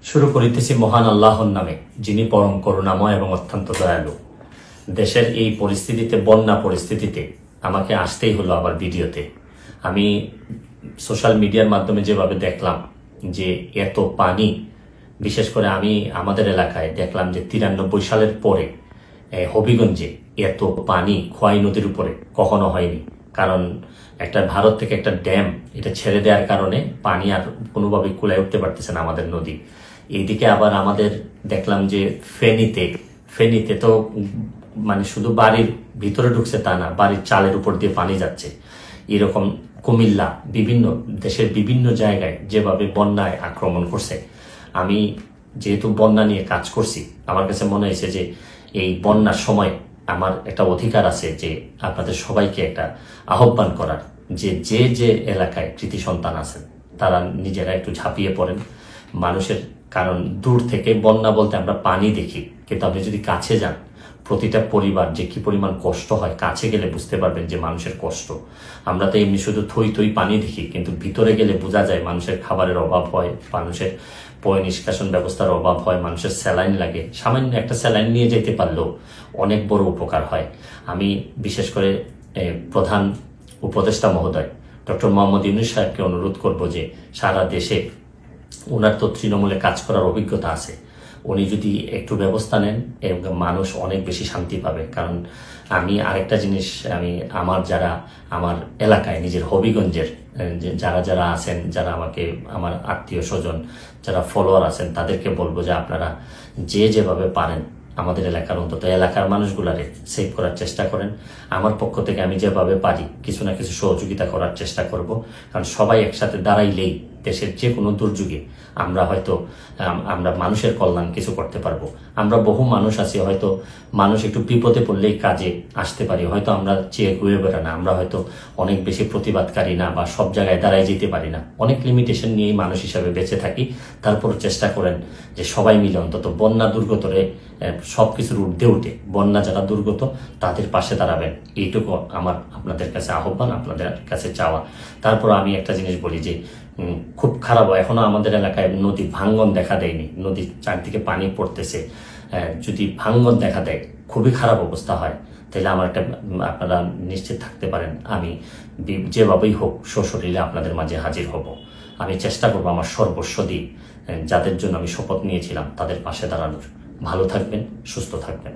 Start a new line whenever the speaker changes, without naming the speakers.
শুরু করিতেছি মহান আল্লাহর নামে, যিনি পরম করুণাময় এবং অত্যন্ত দয়ালু। দেশের এই পরিস্থিতিতে, বন্যা পরিস্থিতিতে আমাকে আসতেই হলো আবার ভিডিওতে। আমি সোশ্যাল মিডিয়ার মাধ্যমে যেভাবে দেখলাম যে এত পানি, বিশেষ করে আমি আমাদের এলাকায় দেখলাম যে 93 সালের পরে হবিগঞ্জে এত পানি খোয়াই নদীর উপরে কখনো হয়নি। কারণ একটা ভারত থেকে একটা ড্যাম এটা ছেড়ে দেওয়ার কারণে পানি আর কোনোভাবে কুলায় উঠতে পারতেছে না আমাদের নদী। এইদিকে আবার আমাদের দেখলাম যে ফেনীতে তো মানে শুধু বাড়ির ভিতরে ঢুকছে তা না, বাড়ির চালের উপর দিয়ে পানি যাচ্ছে। এরকম কুমিল্লা, বিভিন্ন দেশের বিভিন্ন জায়গায় যেভাবে বন্যায় আক্রমণ করছে। আমি যেহেতু বন্যা নিয়ে কাজ করছি, আমার কাছে মনে হয়েছে যে এই বন্যার সময় আমার একটা অধিকার আছে যে আপনাদের সবাইকে একটা আহ্বান করার, যে যে এলাকায় কৃতি সন্তান আছেন তারা নিজেরা একটু ঝাঁপিয়ে পড়েন মানুষের। কারণ দূর থেকে বন্যা বলতে আমরা পানি দেখি, কিন্তু আপনি যদি কাছে যান, প্রতিটা পরিবার যে কি পরিমাণ কষ্ট হয়, কাছে গেলে বুঝতে পারবেন যে মানুষের কষ্ট। আমরা তো এমনি শুধু থই পানি দেখি, কিন্তু ভিতরে গেলে বোঝা যায় মানুষের খাবারের অভাব হয়, মানুষের পয় নিষ্কাশন ব্যবস্থার অভাব হয়, মানুষের স্যালাইন লাগে। সামান্য একটা স্যালাইন নিয়ে যেতে পারলেও অনেক বড় উপকার হয়। আমি বিশেষ করে প্রধান উপদেষ্টা মহোদয় ডক্টর মোহাম্মদ ইউনূস সাহেবকে অনুরোধ করব যে সারা দেশে, ওনার তো তৃণমূলে কাজ করার অভিজ্ঞতা আছে, উনি যদি একটু ব্যবস্থা নেন এবং মানুষ অনেক বেশি শান্তি পাবে। কারণ আমি আরেকটা জিনিস, আমার এলাকায় নিজের হবিগঞ্জের যারা আছেন, যারা আমাকে, আমার আত্মীয় স্বজন, যারা ফলোয়ার আছেন, তাদেরকে বলবো যে আপনারা যেভাবে পারেন আমাদের এলাকার, অন্তত এলাকার মানুষগুলারে সেভ করার চেষ্টা করেন। আমার পক্ষ থেকে আমি যেভাবে পারি কিছু না কিছু সহযোগিতা করার চেষ্টা করব। কারণ সবাই একসাথে দাঁড়াইলেই দেশের যে কোনো দুর্যোগে আমরা মানুষের কল্যাণ কিছু করতে পারবো। আমরা বহু মানুষ আছি, হয়তো মানুষ একটু বিপদে পড়লেই কাজে আসতে পারি, হয়তো আমরা চেয়ে ঘুরে বেড়া না, আমরা হয়তো অনেক বেশি প্রতিবাদকারী না, বা সব জায়গায় দাঁড়ায় যেতে পারি না, অনেক লিমিটেশন নিয়েই মানুষ হিসাবে বেঁচে থাকি। তারপর চেষ্টা করেন যে সবাই মিলে অন্তত বন্যা দুর্গতরে সবকিছুর ঊর্ধ্বে উঠে বন্যা যারা দুর্গত তাদের পাশে দাঁড়াবেন, এইটুকু আমার আপনাদের কাছে আহ্বান, আপনাদের কাছে চাওয়া। তারপর আমি একটা জিনিস বলি যে খুব খারাপ, এখনো আমাদের এলাকায় নদী ভাঙ্গন দেখা দেয়নি, নদীর চারদিকে পানি পড়তেছে। যদি ভাঙ্গন দেখা দেয়, খুবই খারাপ অবস্থা হয়, তাহলে আপনারা নিশ্চিত থাকতে পারেন আমি যেভাবেই হোক সশরীরে আপনাদের মাঝে হাজির হব। আমি চেষ্টা করবো আমার সর্বস্ব দিয়ে যাদের জন্য আমি শপথ নিয়েছিলাম তাদের পাশে দাঁড়ানোর। ভালো থাকবেন, সুস্থ থাকবেন।